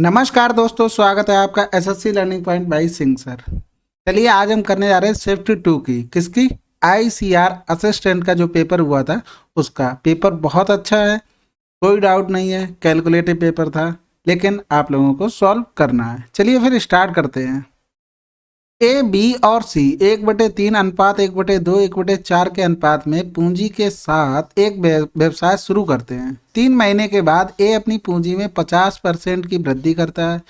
नमस्कार दोस्तों, स्वागत है आपका SSC learning point by Singh sir. चलिए आज हम करने जा रहे हैं शिफ्ट टू की किसकी आईसीआर असिस्टेंट का जो पेपर हुआ था उसका। पेपर बहुत अच्छा है, कोई डाउट नहीं है, कैलकुलेटिव पेपर था, लेकिन आप लोगों को सॉल्व करना है। चलिए फिर स्टार्ट करते हैं। ए बी और सी 1/3 अनुपात 1/2 1/4 के अनुपात में पूंजी के साथ एक व्यवसाय शुरू करते हैं। 3 महीने के बाद ए अपनी पूंजी में 50% की वृद्धि करता है,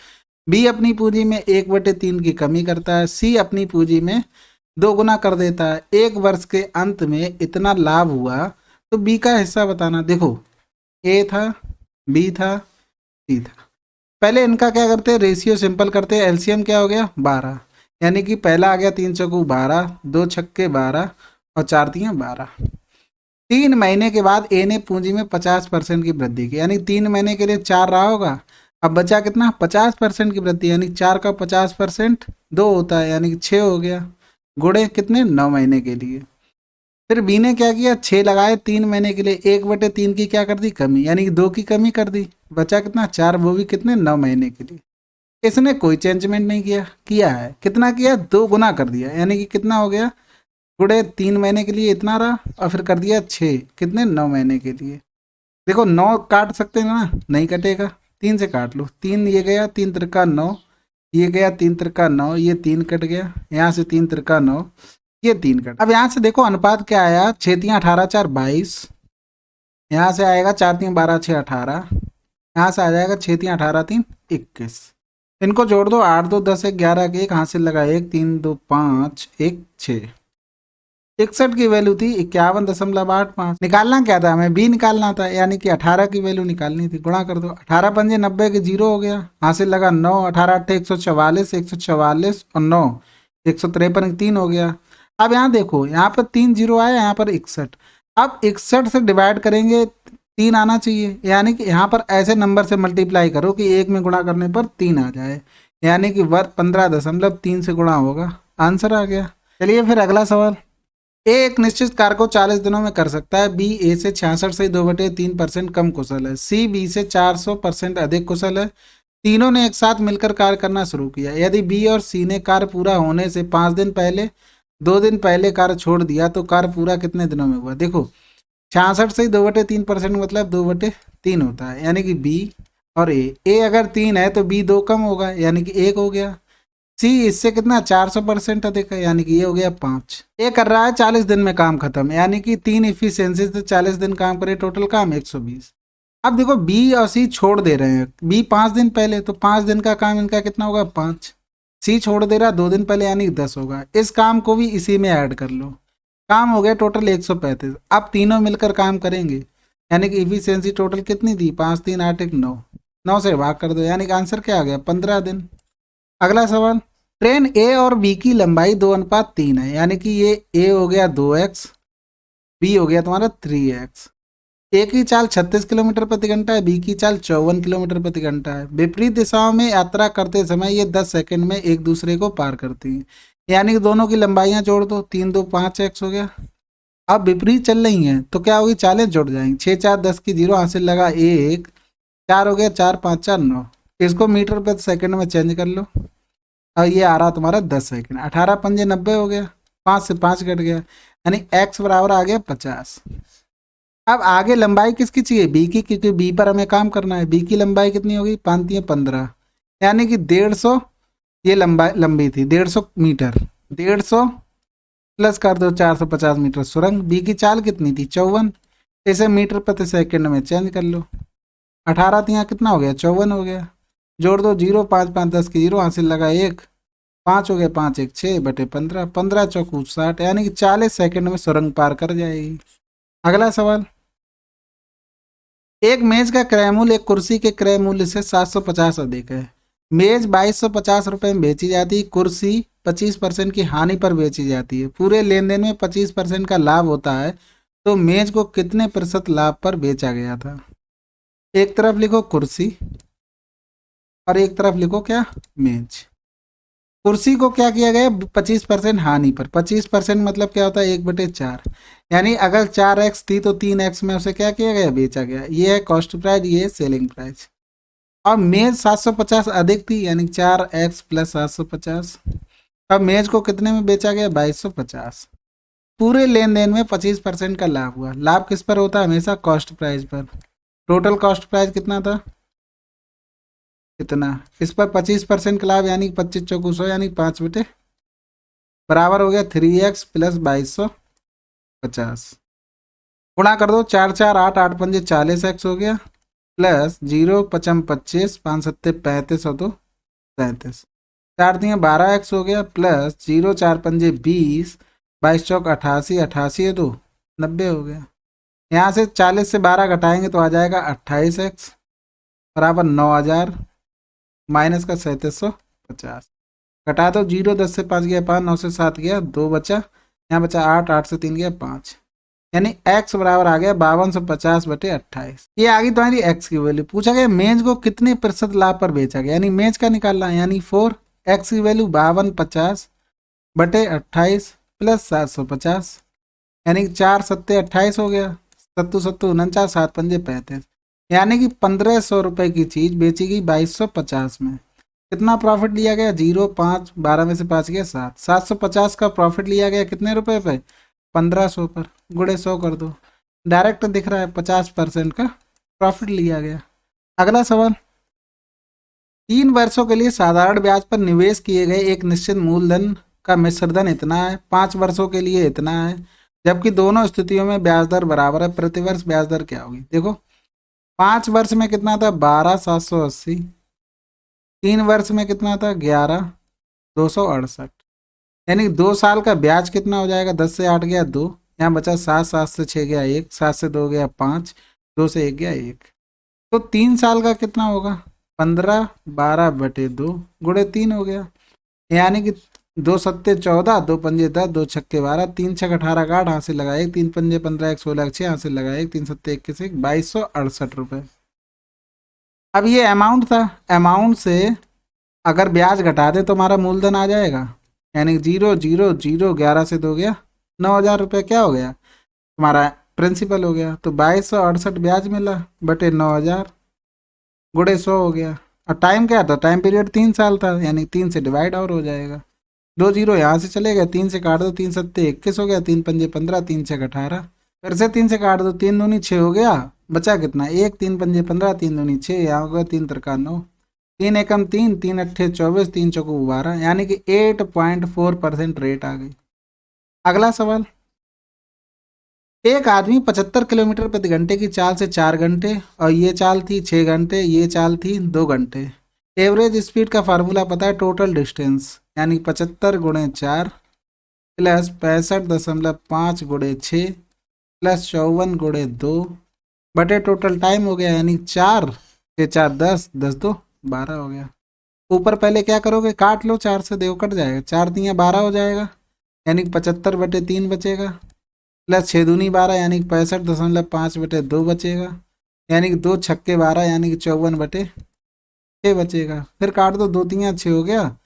बी अपनी पूंजी में 1/3 की कमी करता है, सी अपनी पूंजी में 2 गुना कर देता है। 1 वर्ष के अंत में इतना लाभ हुआ तो बी का हिस्सा बताना। देखो, ए था, बी था, सी था। पहले इनका क्या करते हैं, रेशियो सिंपल करते हैं। एलसीएम क्या हो गया 12, यानी कि पहला आ गया 3 चौकू 12, 2 छक्के 12 और 4 तियां 12। 3 महीने के बाद ए ने पूंजी में 50% की वृद्धि की, यानी 3 महीने के लिए 4 रहा होगा। अब बचा कितना, 50% की वृद्धि, यानी 4 का 50% 2 होता है, यानी कि 6 हो गया। गुणे कितने, 9 महीने के लिए। फिर बी ने क्या किया, 6 लगाए 3 महीने के लिए, 1/3 की क्या कर दी, कमी, यानी कि 2 की कमी कर दी। बचा कितना, 4, वो भी कितने, 9 महीने के लिए। इसने कोई चेंजमेंट नहीं किया, किया है कितना किया, 2 गुना कर दिया, यानी कि कितना हो गया, गुणे 3 महीने के लिए इतना रहा और फिर कर दिया 6, कितने, 9 महीने के लिए। देखो 9 काट सकते हैं ना, नहीं कटेगा, 3 से काट लो। 3 ये गया, 3 त्रिका 9, ये गया 3 त्रिका 9, ये 3 कट गया, यहाँ से 3 त्रिका 9, ये 3 कट। अब यहाँ से देखो अनुपात क्या आया, 6 तियां 18 4 22, यहाँ से आएगा 4 तियां 12 6 18, यहाँ से आ जाएगा 6 तियां 18 3 21। इनको जोड़ दो, 8 2 10 1 11 के 1 हासिल लगा, 1 3 2 5 1 6। 61 की वैल्यू थी 51.85। निकालना क्या था हमें, बी निकालना था, यानी कि 18 की वैल्यू निकालनी थी। गुणा कर दो, 18 पंजे 90 के 0 हो गया, हासिल लगा 9, 18 8 144, 144 और 9 153 3 हो गया। अब यहाँ देखो, यहाँ पर 3 0 आया, यहाँ पर 61। अब 61 से डिवाइड करेंगे, 3 आना चाहिए, यानी कि यहाँ पर ऐसे नंबर से मल्टीप्लाई करो कि 1 में गुणा करने पर 3 आ जाए, यानी कि वर्ग 15.3 से गुणा होगा, आंसर आ गया। चलिए फिर अगला सवाल। ए एक निश्चित कार्य को 40 दिनों में कर सकता है, बी ए से 66 से 2/3% कम कुशल है, सी बी से 400% अधिक कुशल है। तीनों ने एक साथ मिलकर कार्य करना शुरू किया। यदि बी और सी ने कार्य पूरा होने से 5 दिन पहले 2 दिन पहले कार्य छोड़ दिया तो कार्य पूरा कितने दिनों में हुआ। देखो 66 से 2/3% मतलब 2/3 होता है, यानी कि बी और ए अगर 3 है तो बी 2 कम होगा, यानी कि 1 हो गया। सी इससे कितना 400% अधिक है, यानी कि ये हो गया 5। ये कर रहा है 40 दिन में काम खत्म, यानी कि 3 इफिशियंसी से 40 दिन काम करे, टोटल काम 120। अब देखो बी और सी छोड़ दे रहे हैं, बी 5 दिन पहले, तो 5 दिन का काम इनका कितना होगा 5। सी छोड़ दे रहा 2 दिन पहले, यानी 10 होगा। इस काम को भी इसी में ऐड कर लो, काम हो गया टोटल 135। अब तीनों मिलकर काम करेंगे, यानी कि इफिशियंसी टोटल कितनी थी, 5 3 8 1 9, 9 से भाग कर दो, यानी कि आंसर क्या आ गया, 15 दिन। अगला सवाल। ट्रेन ए और बी की लंबाई 2:3 है, यानी कि ये ए हो गया 2x, बी हो गया तुम्हारा 3x। ए की चाल 36 किलोमीटर प्रति घंटा है, बी की चाल 54 किलोमीटर प्रति घंटा है। विपरीत दिशाओं में यात्रा करते समय ये 10 सेकंड में एक दूसरे को पार करती हैं, यानी कि दोनों की लंबाइयां जोड़ दो, 3 2 5x हो गया। अब विपरीत चल रही हैं तो क्या होगी, चालें जुड़ जाएंगी। 6 4 10 की 0 हासिल लगा, 1 4 हो गया, 4 5 4 9। इसको मीटर प्रति सेकंड में चेंज कर लो, और ये आ रहा तुम्हारा 10 सेकंड। 18 पंजे 90 हो गया, 5 से 5 कट गया, यानी x बराबर आ गया 50। अब आगे लंबाई किसकी चाहिए, बी की, क्योंकि बी पर हमें काम करना है। बी की लंबाई कितनी होगी, 5 15, यानी कि 150, ये लंबाई लंबी थी 150 मीटर, 150 प्लस कर दो 450 मीटर सुरंग। बी की चाल कितनी थी 54, इसे मीटर प्रति सेकंड में चेंज कर लो। 18 तियां कितना हो गया 54 हो गया, जोड़ दो 0 5 5 10 की 0 हासिल लगा, 1 5 हो गया, 5 1 6/15, 15 चौकू 60, यानी कि 40 सेकंड में सुरंग पार कर जाएगी। अगला सवाल। एक मेज का क्रय मूल्य एक कुर्सी के क्रय मूल्य से 750 अधिक है। मेज 2250 रुपये में बेची जाती है, कुर्सी 25% की हानि पर बेची जाती है। पूरे लेन देन में 25% का लाभ होता है, तो मेज को कितने प्रतिशत लाभ पर बेचा गया था। एक तरफ लिखो कुर्सी और एक तरफ लिखो क्या, मेज। कुर्सी को क्या किया गया, 25% हानि पर। 25% मतलब क्या होता है, 1/4, यानी अगर 4x थी तो 3x में उसे क्या किया गया, बेचा गया। ये है कॉस्ट प्राइस, ये है सेलिंग प्राइस। और मेज 750 अधिक थी, यानी 4x प्लस 750। अब मेज को कितने में बेचा गया? 2250। पूरे लेन देन में 25% का लाभ हुआ। लाभ किस पर होता है? हमेशा कॉस्ट प्राइस पर। टोटल कॉस्ट प्राइस कितना था? कितना? इस पर 25% का लाभ, यानी 25 चौकू 100, यानी 5 बराबर हो गया 3x प्लस 2250। गुणा कर दो, 4 4 8 8 पंजे 40x हो गया, प्लस 0 5 25 5 7 35 और 2 37। 4 × 12 x हो गया, प्लस 0 4 5 20 22 चौक 88 88 है 2 90 हो गया। यहाँ से 40 से 12 घटाएंगे तो आ जाएगा 28x बराबर 9000 माइनस का 3750। घटा दो, 0 10 से 5 गया 5, 9 से 7 गया 2 बचा, यहाँ बचा 8 8 से 3 गया 5, यानी x बराबर आ गया 5250/28। ये आ गई तुम्हारी x की वैल्यू। पूछा गया मेज को कितने प्रतिशत लाभ पर बेचा गया, यानी मेज का निकालना है, यानी 4। x की वैल्यू 5250/28 प्लस 750, यानी 4 7 28 हो गया, 7 7 49 7 5 35, यानी कि 1500 रुपए की चीज बेची गई 2250 में। कितना प्रॉफिट लिया गया? 0 5 12 में से 5 गया 7, 750 का प्रॉफिट लिया गया कितने रुपए पे? 1500 पर। गुणे 100 कर दो, डायरेक्ट दिख रहा है 50% का प्रॉफिट लिया गया। अगला सवाल, 3 वर्षों के लिए साधारण ब्याज पर निवेश किए गए एक निश्चित मूलधन का मिश्रधन इतना है, 5 वर्षों के लिए इतना है, जबकि दोनों स्थितियों में ब्याज दर बराबर है। प्रतिवर्ष ब्याज दर क्या होगी? देखो 5 वर्ष में कितना था? 12,780। 3 वर्ष में कितना था? 11,268। यानी 2 साल का ब्याज कितना हो जाएगा? 10 से 8 गया 2, यहाँ बचा 7 7 से 6 गया 1, 7 से 2 गया 5, 2 से 1 गया 1। तो 3 साल का कितना होगा? 15/12/2 गुणे 3 हो गया, यानी कि 2 सत्ते 14, 2 पंजे 10, 2 छक्के 12, 3 छक 18 का 8, हाथ से लगा 1, 3 पंजे 15 1 16 6, हाथ से लगा 1, 3 सत्ते 21 1, 2268 रुपये। अब ये अमाउंट था, अमाउंट से अगर ब्याज घटा दें तो हमारा मूलधन आ जाएगा, यानी 0 0 0 11 से 2 गया 9000 रुपये। क्या हो गया? हमारा प्रिंसिपल हो गया। तो 2268 ब्याज मिला बटे 9000 गुणे 100 हो गया। और टाइम क्या था? टाइम पीरियड 3 साल था, यानी 3 से डिवाइड और हो जाएगा। 2 0 यहाँ से चले गए, 3 से काट दो, 3 सत्ते 21 हो गया, 3 पंजे 15, 3 छक 18, फिर से 3 से काट दो, 3 दूनी 6 हो गया, बचा कितना? 1, 3 पंजे 15, 3 दूनी 6, यहाँ हो गया 3 तिरका 9, 3 एकम 3, 3 अट्ठे 24, 3 चौको 12, यानी कि 8.4% रेट आ गई। अगला सवाल, एक आदमी 75 किलोमीटर प्रति घंटे की चाल से 4 घंटे, और ये चाल थी 6 घंटे, ये चाल थी 2 घंटे। एवरेज स्पीड का फार्मूला पता है, टोटल डिस्टेंस, यानी 75 गुणे 4 प्लस 65.5 गुणे 6 प्लस 54 गुणे 2 बटे टोटल टाइम हो गया, यानी 4 से 4 10, 10 2 12 हो गया। ऊपर पहले क्या करोगे? काट लो, 4 से 2 कट जाएगा, 4 दिया 12 हो जाएगा, यानी 75/3 बचेगा, प्लस 6 दूनी 12, यानी 65.5/2 बचेगा, यानी कि 2 छक्के 12, यानी कि 54/6 बचेगा। फिर काट दो, 2 3 6 हो गया,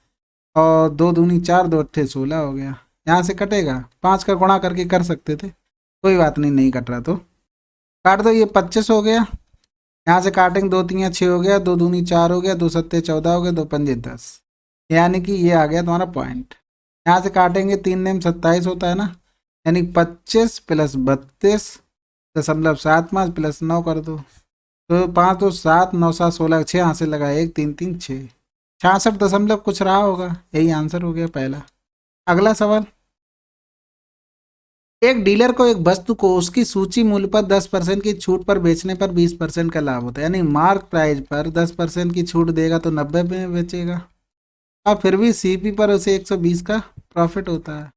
और 2 दूनी 4, 2 अट्ठे 16 हो गया। यहाँ से कटेगा, 5 का गुणा करके कर सकते थे, कोई बात नहीं, नहीं कट रहा तो काट दो। ये 25 हो गया, यहाँ से काटेंगे, 2 3 6 हो गया, 2 दूनी 4 हो गया, 2 सत्ते 14 हो गया, 2 पंजे 10, यानी कि ये आ गया तुम्हारा पॉइंट। यहाँ से काटेंगे, 3 नेम 27 होता है ना, यानी 25 प्लस 32.75 प्लस 9 कर दो, तो 5 2 7 9 7 16 6, यहाँ से लगा 1 3 3 6, 66 दशमलव कुछ रहा होगा, यही आंसर हो गया पहला। अगला सवाल, एक डीलर को एक वस्तु को उसकी सूची मूल्य पर 10% की छूट पर बेचने पर 20% का लाभ होता है, यानी मार्क प्राइस पर 10% की छूट देगा तो 90 में बेचेगा, और फिर भी सीपी पर उसे 120 का प्रॉफिट होता है,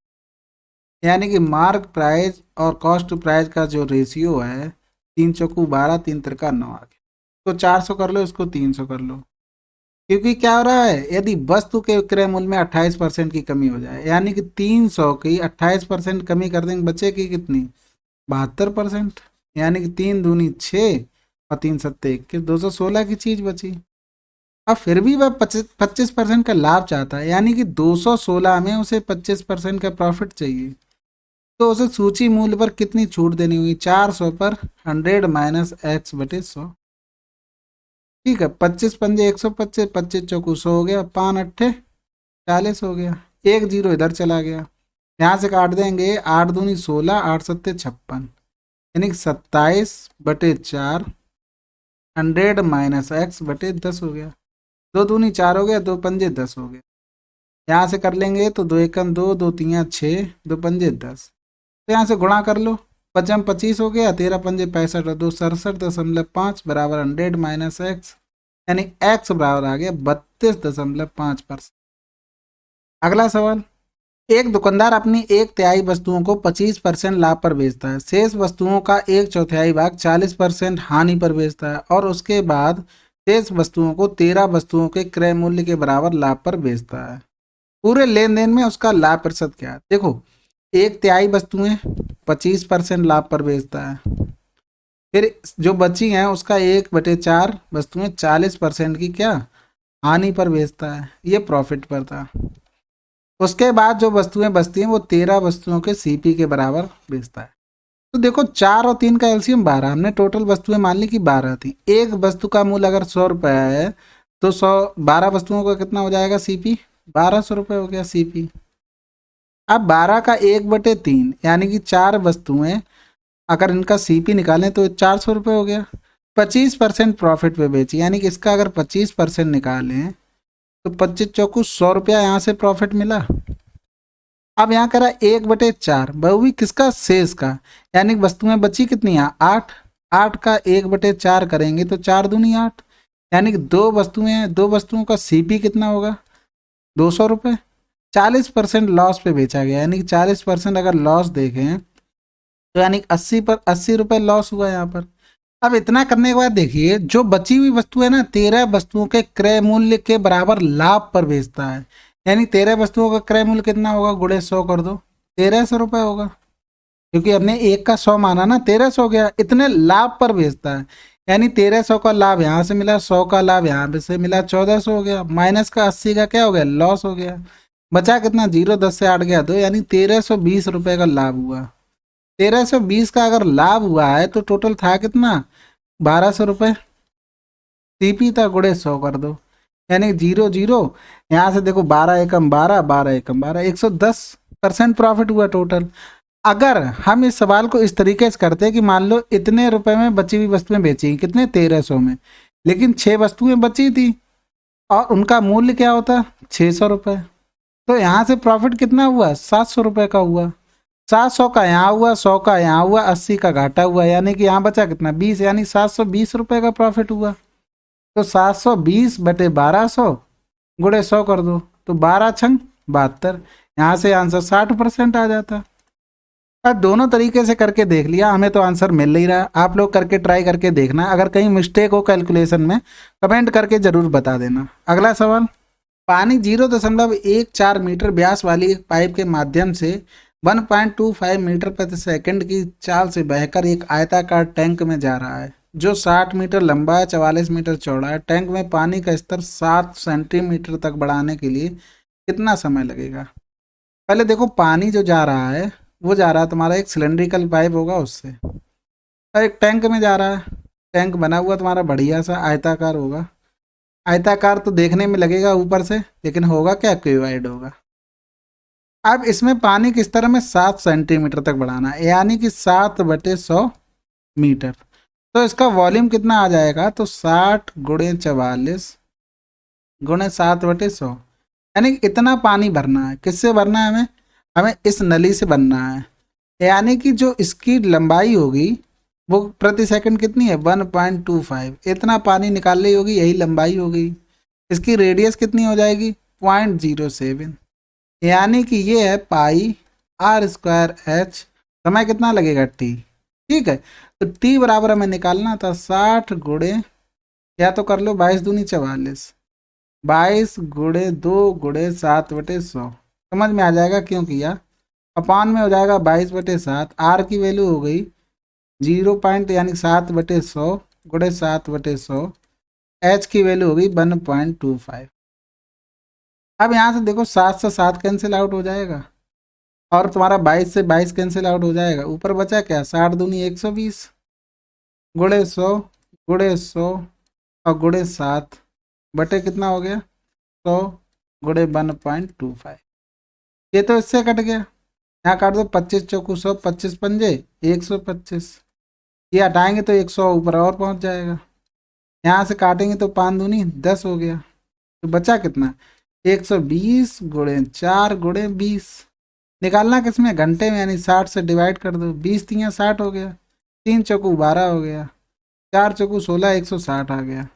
यानी कि मार्क प्राइस और कॉस्ट प्राइस का जो रेशियो है 3 चौकू 12, 3 तिरका 9 आ गया। तो 400 कर लो, इसको 300 कर लो, क्योंकि क्या हो रहा है, यदि वस्तु के विक्रय मूल्य में 28% की कमी हो जाए, यानी कि 300 की 28% कमी कर देंगे, बचेगी कितनी? 72%, यानी कि 3 दूनी 6 और 3 सत्ते 21, 216 की चीज बची। अब फिर भी वह 25% का लाभ चाहता है, यानी कि 216 में उसे 25% का प्रॉफिट चाहिए, तो उसे सूची मूल्य पर कितनी छूट देनी हुई? 400 पर 100 माइनस x/100, ठीक है, 25 पंजे 125, 25 चौकू 100 हो गया, 5 अट्ठे 40 हो गया, एक जीरो इधर चला गया, यहाँ से काट देंगे, 8 दूनी 16, 8 सत्ते 56, यानी 27/4 100 - x/10 हो गया, 2 दूनी 4 हो गया, 2 पंजे 10 हो गया। यहाँ से कर लेंगे तो 2 एकम 2, 2 तियाँ 6, 2 पंजे 10, तो यहाँ से गुणा कर लो, 5×25 हो गया, 13 पंजे 65 और 2 67.5 बराबर 100 - x, यानी x बराबर आ गया 32.5%। अगला सवाल, एक दुकानदार अपनी एक तिहाई वस्तुओं को 25% लाभ पर बेचता है, शेष वस्तुओं का एक चौथाई भाग 40% हानि पर बेचता है और उसके बाद शेष वस्तुओं को 13 वस्तुओं के क्रय मूल्य के बराबर लाभ पर बेचता है। पूरे लेन देन में उसका लाभ प्रतिशत क्या है? देखो, एक तिहाई वस्तुएं 25% लाभ पर बेचता है, फिर जो बची हैं उसका 1/4 वस्तुएं 40% की क्या हानि पर बेचता है, ये प्रॉफिट पर था। उसके बाद जो वस्तुएं बचती हैं वो 13 वस्तुओं के सीपी के बराबर बेचता है। तो देखो, 4 और 3 का एलसीएम 12, हमने टोटल वस्तुएं मान ली कि 12 थी। एक वस्तु का मूल्य अगर 100 रुपया है तो 12 वस्तुओं का कितना हो जाएगा सीपी? 1200 रुपये हो गया सीपी। अब 12 का 1/3 यानी कि 4 वस्तुएं, अगर इनका सीपी निकालें तो 400 रुपये हो गया। 25% प्रॉफिट पे बेची, यानी कि इसका अगर 25% निकालें तो 25 चौकू 100 रुपया यहाँ से प्रॉफिट मिला। अब यहाँ करा 1/4, बहु भी किसका? शेष का, यानी वस्तुएं बची कितनी है? 8। 8 का 1/4 करेंगे तो 4 दूनी 8, यानी कि दो वस्तुओं का सीपी कितना होगा? 200 रुपये। 40% लॉस पे बेचा गया, यानी कि 40% अगर लॉस देखें तो यानी 80 रुपये लॉस हुआ यहाँ पर। अब इतना करने के बाद देखिए, जो बची हुई वस्तु है ना, 13 वस्तुओं के क्रय मूल्य के बराबर लाभ पर बेचता है, यानी 13 वस्तुओं का क्रय मूल्य कितना होगा? गुणे 100 कर दो, 1300 रुपये होगा, क्योंकि हमने एक का 100 माना ना, 1300 हो गया। इतने लाभ पर बेचता है, यानी 1300 का लाभ यहाँ से मिला, 100 का लाभ यहाँ से मिला, 1400 हो गया, माइनस का 80 का क्या हो गया? लॉस हो गया। बचा कितना? 0, 10 से 8 गया 2, यानी 1320 रुपये का लाभ हुआ। 1320 का अगर लाभ हुआ है तो टोटल था कितना? 1200 रुपये। सीपी था, गुणे 100 कर दो, यानी 0 0, यहाँ से देखो 12 एकम 12, 12 एकम 12, 110% प्रॉफिट हुआ टोटल। अगर हम इस सवाल को इस तरीके से करते कि मान लो इतने रुपए में बची हुई वस्तुएं बेची, कितने? 1300 में, लेकिन 6 वस्तुएं बची थी और उनका मूल्य क्या होता? 600 रुपये। तो यहाँ से प्रॉफिट कितना हुआ? 700 रुपये का हुआ। 700 का यहाँ हुआ, 100 का यहाँ हुआ, 80 का घाटा हुआ, यानी कि यहाँ बचा कितना? 20, यानी 720 रुपये का प्रॉफिट हुआ। तो 720/1200 गुणे 100 कर दो, तो 12×6 = 72, यहाँ से आंसर 60% आ जाता। अब दोनों तरीके से करके देख लिया, हमें तो आंसर मिल ही रहा। आप लोग करके ट्राई करके देखना, अगर कहीं मिस्टेक हो कैलकुलेशन में कमेंट करके जरूर बता देना। अगला सवाल, पानी 0.14 मीटर व्यास वाली एक पाइप के माध्यम से 1.25 मीटर प्रति सेकंड की चाल से बहकर एक आयताकार टैंक में जा रहा है जो 60 मीटर लंबा है, 44 मीटर चौड़ा है। टैंक में पानी का स्तर 7 सेंटीमीटर तक बढ़ाने के लिए कितना समय लगेगा? पहले देखो, पानी जो जा रहा है वो जा रहा है तुम्हारा एक सिलेंड्रिकल पाइप होगा उससे, और एक टैंक में जा रहा है। टैंक बना हुआ तुम्हारा बढ़िया सा आयताकार होगा। आयताकार तो देखने में लगेगा ऊपर से, लेकिन होगा क्या? क्यूबॉइड होगा। अब इसमें पानी किस तरह में 7 सेंटीमीटर तक बढ़ाना है, यानी कि 7/100 मीटर। तो इसका वॉल्यूम कितना आ जाएगा? तो 60 × 44 × 7/100, यानी इतना पानी भरना है। किससे भरना है? हमें हमें इस नली से भरना है, यानी कि जो इसकी लंबाई होगी वो प्रति सेकंड कितनी है? 1.25। इतना पानी निकाल ली होगी, यही लंबाई होगी। इसकी रेडियस कितनी हो जाएगी? 0.07, यानी कि ये है πr²h। समय कितना लगेगा? t। ठीक है, तो t बराबर हमें निकालना था 60 गुणे, या तो कर लो 22 दूनी 44, 22 × 2 × 7/100, समझ में आ जाएगा क्यों किया। अपान में हो जाएगा 22/7, आर की वैल्यू हो गई 0 पॉइंट, यानी 7/100 × 7/100, एच की वैल्यू होगी 1.25। अब यहाँ से देखो 7 से 7 कैंसिल आउट हो जाएगा और तुम्हारा 22 से 22 कैंसिल आउट हो जाएगा। ऊपर बचा क्या? 60 दूनी 120 × 100 × 100 और गुणे 7 बटे कितना हो गया 100 गुणे 1.25। ये तो इससे कट गया। यहाँ काट दो 25 चौकू 100, 25 पंजे 125। ये हटाएंगे तो 100 ऊपर और पहुंच जाएगा। यहाँ से काटेंगे तो 5 दूनी 10 हो गया। तो बचा कितना 120 गुणे 4 गुणे 20। निकालना किसमें घंटे में, यानी 60 से डिवाइड कर दो। 20 तियाँ 60 हो गया, 3 चौकू 12 हो गया, 4 चौकू 16, 160 आ गया।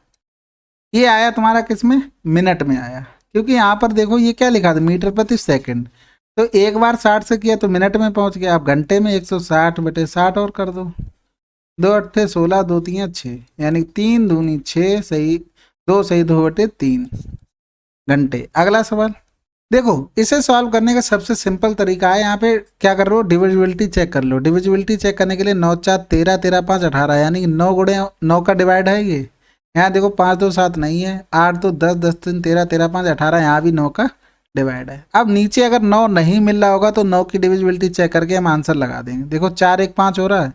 ये आया तुम्हारा किसमें मिनट में आया, क्योंकि यहाँ पर देखो ये क्या लिखा था मीटर प्रति सेकंड। तो एक बार 60 से किया तो मिनट में पहुंच गया। अब घंटे में 160 बटे 60 और कर दो। 2 अट्ठे 16, 2 तियाँ 6, यानी 3 दूनी 6 सही 2 सही 2 बटे 3 घंटे। अगला सवाल देखो, इसे सॉल्व करने का सबसे सिंपल तरीका है। यहाँ पे क्या कर रहे हो, डिविजिबिलिटी चेक कर लो। डिविजिबिलिटी चेक करने के लिए 9 4 13, 13 5 18, यानी 9 गुणे 9 का डिवाइड है ये। यहाँ देखो 5 2 7 नहीं है, 8 2 10, 10 3 13, 13 5 18, यहाँ भी 9 का डिवाइड है। अब नीचे अगर 9 नहीं मिल रहा होगा तो 9 की डिविजिबिलिटी चेक करके हम आंसर लगा देंगे। देखो 4 1 5 हो रहा है,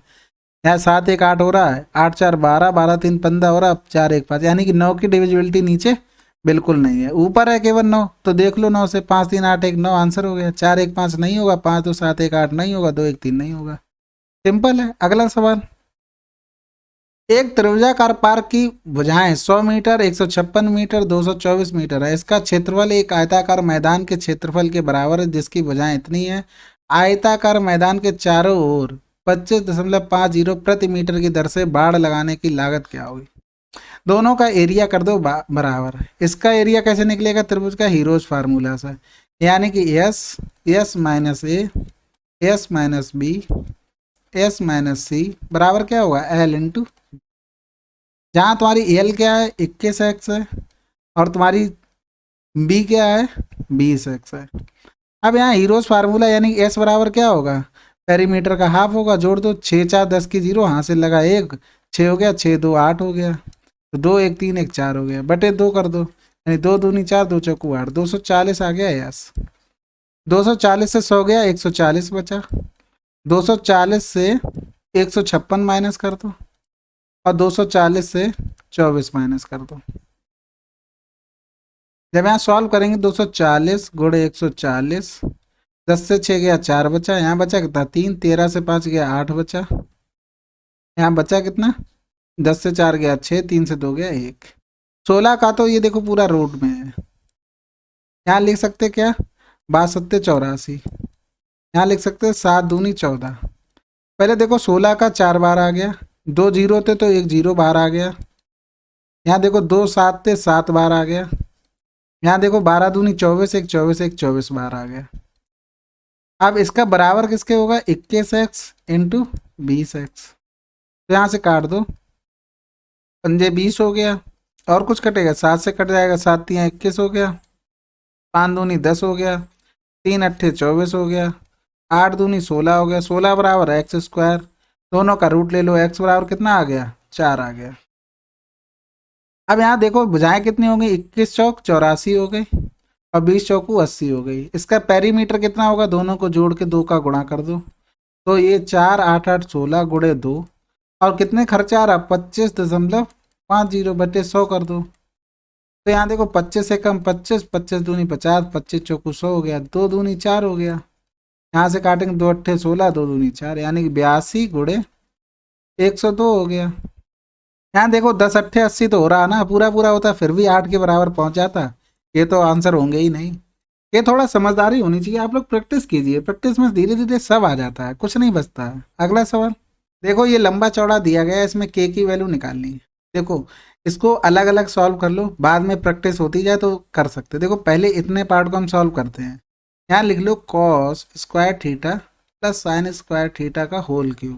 यहाँ 7 1 8 हो रहा है, 8 4 12, 12 3 15 हो रहा है, 4 1 5, यानी कि 9 की डिविजिबिलिटी नीचे बिल्कुल नहीं है, ऊपर है केवल 9। तो देख लो 9 से 5 3 8 1 9 आंसर हो गया। 4 1 5 नहीं होगा, 5 2 7 1 8 नहीं होगा, 2 1 3 नहीं होगा। सिंपल है। अगला सवाल, एक त्रिभुजाकार पार्क की भुजाएं 100 मीटर 156 मीटर 224 मीटर है। इसका क्षेत्रफल एक आयताकार मैदान के क्षेत्रफल के बराबर है जिसकी भुजाएं इतनी है। आयताकार मैदान के चारों ओर 25.50 प्रति मीटर की दर से बाड़ लगाने की लागत क्या होगी। दोनों का एरिया कर दो बराबर। इसका एरिया कैसे निकलेगा, त्रिभुज का हीरोज फार्मूला से, यानी कि S minus S minus B S minus C बराबर क्या होगा एल इंटू, जहाँ तुम्हारी एल क्या है 21x है और तुम्हारी बी क्या है 20x है। अब यहाँ हीरोज फार्मूला यानी एस बराबर क्या होगा, पेरीमीटर का हाफ होगा। जोड़ दो 6 4 10 की 0, यहाँ से लगा 1, 6 हो गया, 6 2 8 हो गया, तो 2 1 3 1 4 हो गया, बटे 2 कर दो, यानी 2 दूनी 4 2 चौकू 8, 240 आ गया। यस 240 से 100 गया, 140 बचा। 240 से 156 माइनस कर दो और 240 से 24 माइनस कर दो। जब यहाँ सॉल्व करेंगे 240 गुणे 140, 10 से 6 गया 4 बचा, यहाँ बचा कितना 3, 13 से 5 गया 8 बचा, यहाँ बचा कितना 10 से 4 गया 6, 3 से 2 गया 1। 16 का तो ये देखो पूरा रोड में है, यहाँ लिख सकते क्या 62 84, यहाँ लिख सकते 7 दूनी 14। पहले देखो 16 का 4 बार आ गया, 2 जीरो थे तो 1 जीरो बाहर आ गया। यहाँ देखो 2 7 थे 7 बार आ गया। यहाँ देखो 12 दूनी 24, 1 24 1 24 बार आ गया। अब इसका बराबर किसके होगा 21x इंटू 20x, तो यहाँ से काट दो, पंजे 20 हो गया, और कुछ कटेगा 7 से कट जाएगा, 7 तियाँ 21 हो गया, 5 दूनी 10 हो गया, 3 अट्ठे 24 हो गया, 8 दूनी 16 हो गया, 16 बराबर एक्स स्क्वायर, दोनों का रूट ले लो, एक्स बराबर कितना आ गया 4 आ गया। अब यहाँ देखो भुजाएं कितनी हो गई 21 चौक 84 हो गई और 20 चौकू 80 हो गई। इसका पेरीमीटर कितना होगा, दोनों को जोड़ के 2 का गुणा कर दो, तो ये 4 8 8 16 गुणे 2, और कितने खर्चा आ रहा 25.50 बटे 100 कर दो। तो यहाँ देखो 25 से कम 25, 25 दूनी 50, 25 चौकू 100 हो गया, 2 दूनी 4 हो गया, यहाँ से काटेंगे 2 अट्ठे 16, 2 दूनी 4, यानी कि 82 गुणे 102 हो गया। यहाँ देखो 10 अट्ठे 80 तो हो रहा ना, पूरा पूरा होता फिर भी 8 के बराबर पहुंच जाता, ये तो आंसर होंगे ही नहीं। ये थोड़ा समझदारी होनी चाहिए, आप लोग प्रैक्टिस कीजिए, प्रैक्टिस में धीरे धीरे सब आ जाता है, कुछ नहीं बचता है। अगला सवाल देखो, ये लंबा चौड़ा दिया गया है, इसमें के की वैल्यू निकालनी है। देखो इसको अलग अलग सॉल्व कर लो, बाद में प्रैक्टिस होती जाए तो कर सकते। देखो पहले इतने पार्ट को हम सॉल्व करते हैं। यहाँ लिख लो cos square theta plus sine square theta का होल क्यूब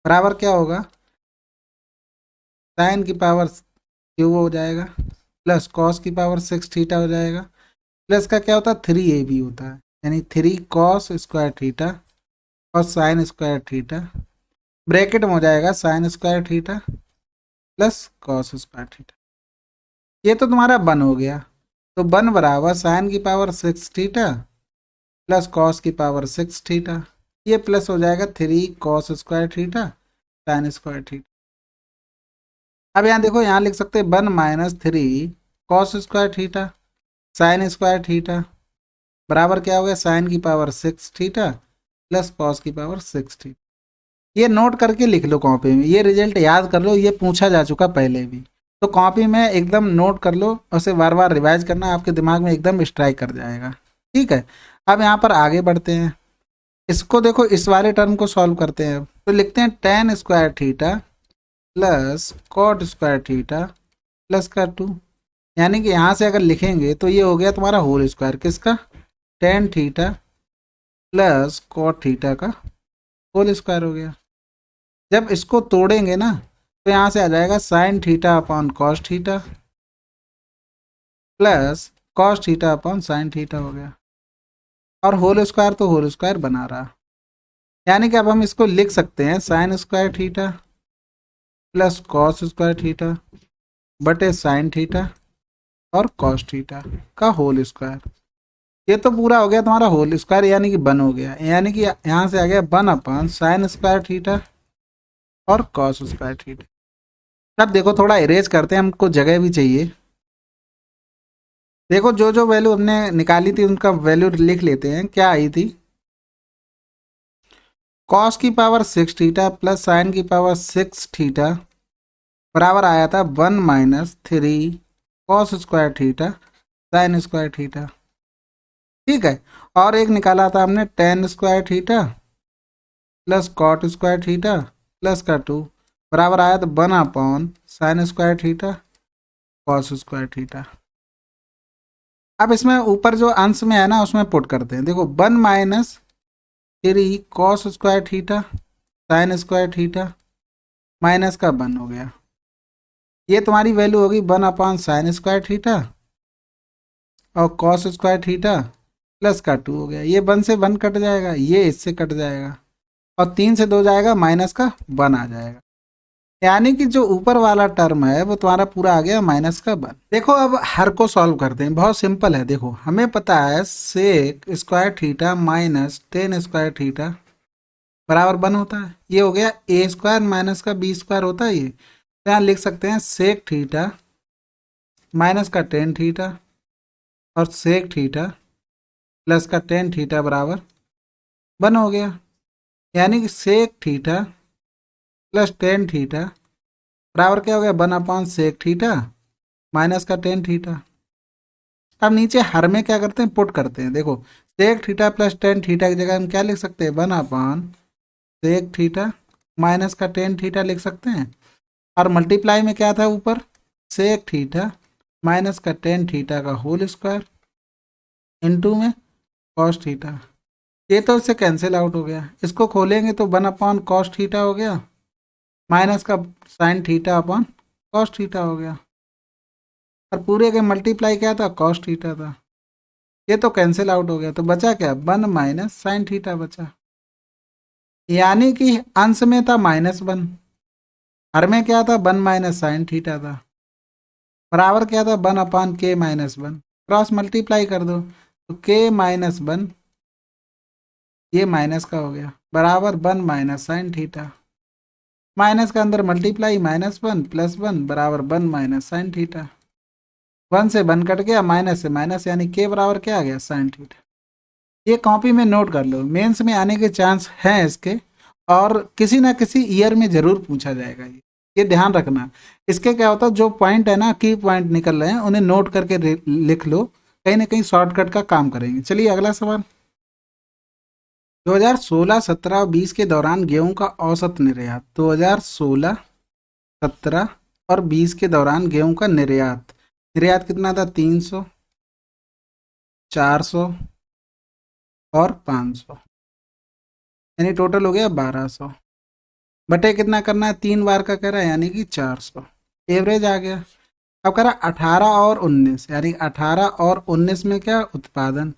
बराबर क्या होगा, साइन की पावर क्यूब हो जाएगा प्लस कॉस की पावर 6 थीटा हो जाएगा, प्लस का क्या होता है 3ab होता है, यानी 3 कॉस स्क्वायर थीटा और साइन स्क्वायर थीटा, ब्रैकेट में हो जाएगा sign square theta plus cos square theta. ये तो तुम्हारा बन हो गया, तो बन बराबर साइन की पावर 6 थीटा प्लस कॉस की पावर 6 थीटा, ये प्लस हो जाएगा 3 cos square theta sine square theta. अब यहाँ देखो, यहाँ लिख सकते हैं 1 - 3 cos square theta sine square theta बराबर क्या हो गया, साइन की पावर 6 थीटा प्लस कॉस की पावर 6 थीटा। ये नोट करके लिख लो कॉपी में, ये रिजल्ट याद कर लो, ये पूछा जा चुका पहले भी। तो कॉपी में एकदम नोट कर लो, उसे बार बार रिवाइज करना, आपके दिमाग में एकदम स्ट्राइक कर जाएगा। ठीक है, अब यहाँ पर आगे बढ़ते हैं। इसको देखो, इस वाले टर्म को सॉल्व करते हैं। तो लिखते हैं tan square theta plus cot square theta plus का 2। यानी कि यहाँ से अगर लिखेंगे तो ये हो गया तुम्हारा होल स्क्वायर किसका, tan theta plus cot theta का होल स्क्वायर हो गया। जब इसको तोड़ेंगे ना तो यहाँ से आ जाएगा sine theta upon cos theta plus cos theta upon sine theta हो गया, और होल स्क्वायर तो होल स्क्वायर बना रहा। यानी कि अब हम इसको लिख सकते हैं sign square theta plus cos square theta बटे साइन थीटा और कॉस थीटा का होल स्क्वायर। ये तो पूरा हो गया तुम्हारा होल स्क्वायर, यानी कि 1 हो गया। यानी कि यहाँ से आ गया 1 अपॉन साइन स्क्वायर थीटा और कॉस स्क्वायर थीटा। अब देखो थोड़ा इरेज करते हैं, हमको जगह भी चाहिए। देखो जो जो वैल्यू हमने निकाली थी उनका वैल्यू लिख लेते हैं। क्या आई थी, कॉस की पावर 6 थीटा प्लस साइन की पावर 6 थीटा बराबर आया था 1 - 3 cos square theta sine square theta. ठीक है, और एक निकाला था हमने tan square theta plus cot square theta plus का 2 बराबर आया तो 1 upon sine square theta cos square theta. अब इसमें ऊपर जो अंश में है ना उसमें पुट करते हैं। देखो 1 - 3 cos square theta sine square theta minus का 1 हो गया। ये तुम्हारी वैल्यू होगी 1 अपॉन साइन स्क्वायर थीटा और कॉस स्क्वायर थीटा प्लस का 2 हो गया। ये 1 से 1 कट जाएगा, ये इससे कट जाएगा, और 3 से 2 जाएगा, माइनस का 1 आ जाएगा। यानी कि जो ऊपर वाला टर्म है वो तुम्हारा पूरा आ गया माइनस का 1। देखो अब हर को सॉल्व करते हैं, बहुत सिंपल है। देखो हमें पता है sec square theta minus tan square theta बराबर 1 होता है। ये हो गया ए स्क्वायर माइनस का बी स्क्वायर होता है ये। तो यहाँ लिख सकते हैं सेक थीटा माइनस का टेन थीटा और सेक थीटा प्लस का टेन थीटा बराबर 1 हो गया। यानी कि sec theta plus tan theta बराबर क्या हो गया, 1 अपॉन सेक थीटा माइनस का टेन थीटा। अब नीचे हर में क्या करते हैं, पुट करते हैं। देखो sec theta plus tan theta की जगह हम क्या लिख सकते हैं, 1 अपॉन सेक थीटा माइनस का टेन थीटा लिख सकते हैं। और मल्टीप्लाई में क्या था ऊपर, सेक थीटा माइनस का टेन थीटा का होल स्क्वायर इनटू में कॉस थीटा। ये तो इससे कैंसिल आउट हो गया। इसको खोलेंगे तो 1 अपॉन कॉस थीटा हो गया माइनस का sine theta upon cos theta हो गया, और पूरे के मल्टीप्लाई क्या था, कॉस थीटा था। ये तो कैंसिल आउट हो गया, तो बचा क्या, 1 माइनस साइन थीटा बचा। यानी कि अंश में था -1, हर में क्या था, 1 माइनस साइन थीटा था, बराबर क्या था, 1 अपॉन के माइनस 1। क्रॉस मल्टीप्लाई कर दो तो के माइनस 1 ये माइनस का हो गया बराबर 1 माइनस साइन थीटा। माइनस का अंदर मल्टीप्लाई -1 प्लस 1 बराबर 1 माइनस साइन थीटा। 1 से 1 कट गया, माइनस से माइनस, यानी के बराबर क्या आ गया, साइन थीटा। ये कॉपी में नोट कर लो, मेंस में आने के चांस हैं इसके, और किसी ना किसी ईयर में जरूर पूछा जाएगा। ये ध्यान रखना। इसके क्या होता है, जो पॉइंट है ना, की पॉइंट निकल रहे हैं, उन्हें नोट करके लिख लो, कहीं ना कहीं शॉर्टकट का काम करेंगे। चलिए अगला सवाल। 2016, 17, 20 के दौरान गेहूं का औसत निर्यात। 2016, 17 और 20 के दौरान गेहूं का निर्यात, निर्यात कितना था, 300, 400 और 500, यानी टोटल हो गया 1200 बटे कितना करना है, 3 बार का कह रहा है, यानी कि 400। एवरेज आ गया। अब कह रहा 18 और 19, यानी 18 और 19 में क्या, उत्पादन,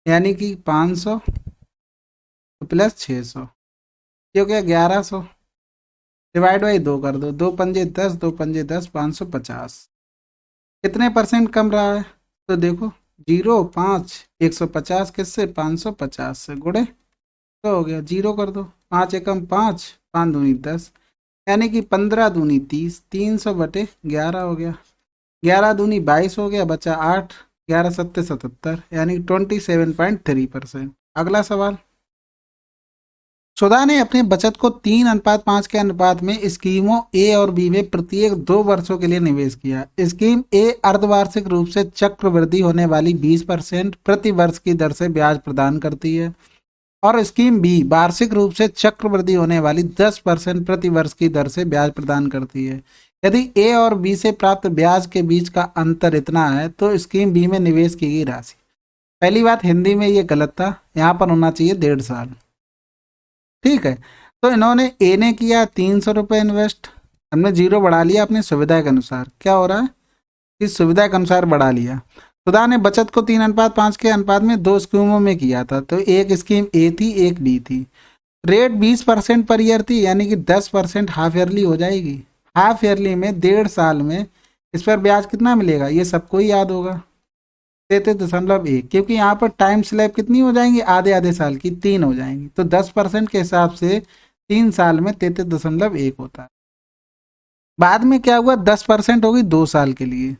यानी कि 500 प्लस 600, ये हो गया 1100। डिवाइड बाई 2 कर दो, 2 पंजे 10, 2 पंजे 10, 550। कितने परसेंट कम रहा है, तो देखो 0, 5, 150 किससे, 550 से गुड़े तो हो गया, 0 कर दो, 5 एकम 5, 5 दूनी 10, यानी कि 15 दूनी 30, 300/11 हो गया, 11 दूनी 22 हो गया, बचा 8, 11 सत्ते 77, यानी 27.3%। अगला सवाल, सुधा ने अपनी बचत को 3:5 के अनुपात में स्कीमों ए और बी में प्रत्येक 2 वर्षों के लिए निवेश किया। स्कीम ए अर्धवार्षिक रूप से चक्रवृद्धि होने वाली 20% प्रति वर्ष की दर से ब्याज प्रदान करती है, और स्कीम बी वार्षिक रूप से चक्रवृद्धि होने वाली 10% प्रति वर्ष की दर से ब्याज प्रदान करती है। यदि ए और बी से प्राप्त ब्याज के बीच का अंतर इतना है तो स्कीम बी में निवेश की गई राशि। पहली बात, हिंदी में ये गलत था, यहाँ पर होना चाहिए 1.5 साल। ठीक है, तो इन्होंने ए ने किया 300 रुपये इन्वेस्ट, हमने जीरो बढ़ा लिया अपनी सुविधा के अनुसार। क्या हो रहा है, इस सुविधा के अनुसार बढ़ा लिया। सुधा ने बचत को 3:5 के अनुपात में 2 स्कीमों में किया था, तो एक स्कीम ए थी, एक बी थी। रेट 20% पर ईयर थी, यानी कि 10% हाफ ईयरली हो जाएगी। हाफ ईयरली में 1.5 साल में इस पर ब्याज कितना मिलेगा, ये सबको ही याद होगा, 33.1, क्योंकि यहाँ पर टाइम स्लैब कितनी हो जाएंगी, आधे आधे साल की 3 हो जाएंगी, तो 10% के हिसाब से 3 साल में 33.1 होता है। बाद में क्या हुआ, 10% हो गई 2 साल के लिए।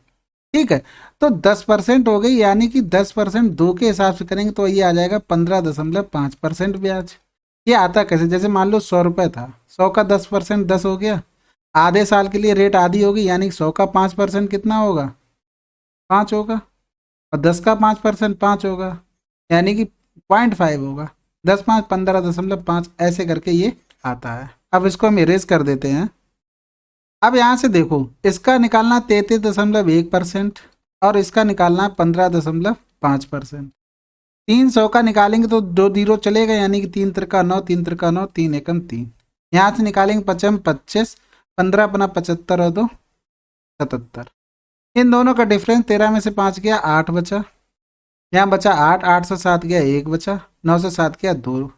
ठीक है, तो 10% हो गई, यानी कि 10% 2 के हिसाब से करेंगे तो ये आ जाएगा 15.5% ब्याज। ये आता कैसे, जैसे मान लो 100 रुपये था, 100 का 10% 10 हो गया, आधे साल के लिए रेट आधी होगी, यानी 100 का 5% कितना होगा, 5 होगा, और 10 का 5% 5 होगा, यानी कि 0.5 होगा। 10×5 15.5, ऐसे करके ये आता है। अब इसको हम इरेज कर देते हैं। अब यहाँ से देखो, इसका निकालना 33.1% और इसका निकालना 15.5%। 300 का निकालेंगे तो 2 जीरो चलेगा, यानी कि 3 त्रिका 9, 3 त्रिका 9, 3 एकम 3। यहाँ से निकालेंगे 55 25, 15 अपना 75 और 2 77। इन दोनों का डिफरेंस 13 में से 5 गया 8 बचा, यहाँ बचा 8, 8 से 7 गया 1 बचा, 9 से 7 गया 2,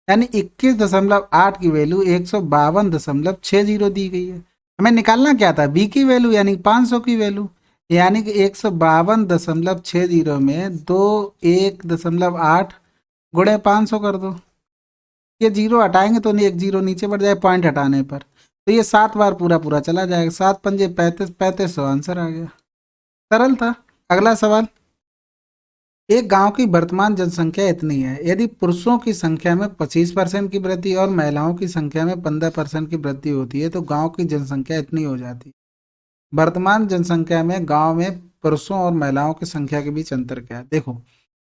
यानी 21.8 की वैल्यू 152.60 दी गई है। हमें निकालना क्या था, बी की वैल्यू, यानी 500 की वैल्यू, यानी कि 152.60 में 1.8 गुणे 500 कर दो। ये जीरो हटाएंगे तो नहीं, एक जीरो नीचे बढ़ जाए पॉइंट हटाने पर, तो ये 7 बार पूरा पूरा चला जाएगा, 7 पंजे 35, 3500 आंसर आ गया। सरल था। अगला सवाल, एक गांव की वर्तमान जनसंख्या इतनी है, यदि पुरुषों की संख्या में 25% की वृद्धि और महिलाओं की संख्या में 15% की वृद्धि होती है तो गांव की जनसंख्या इतनी हो जाती है। वर्तमान जनसंख्या में गांव में पुरुषों और महिलाओं की संख्या के बीच अंतर क्या है। देखो,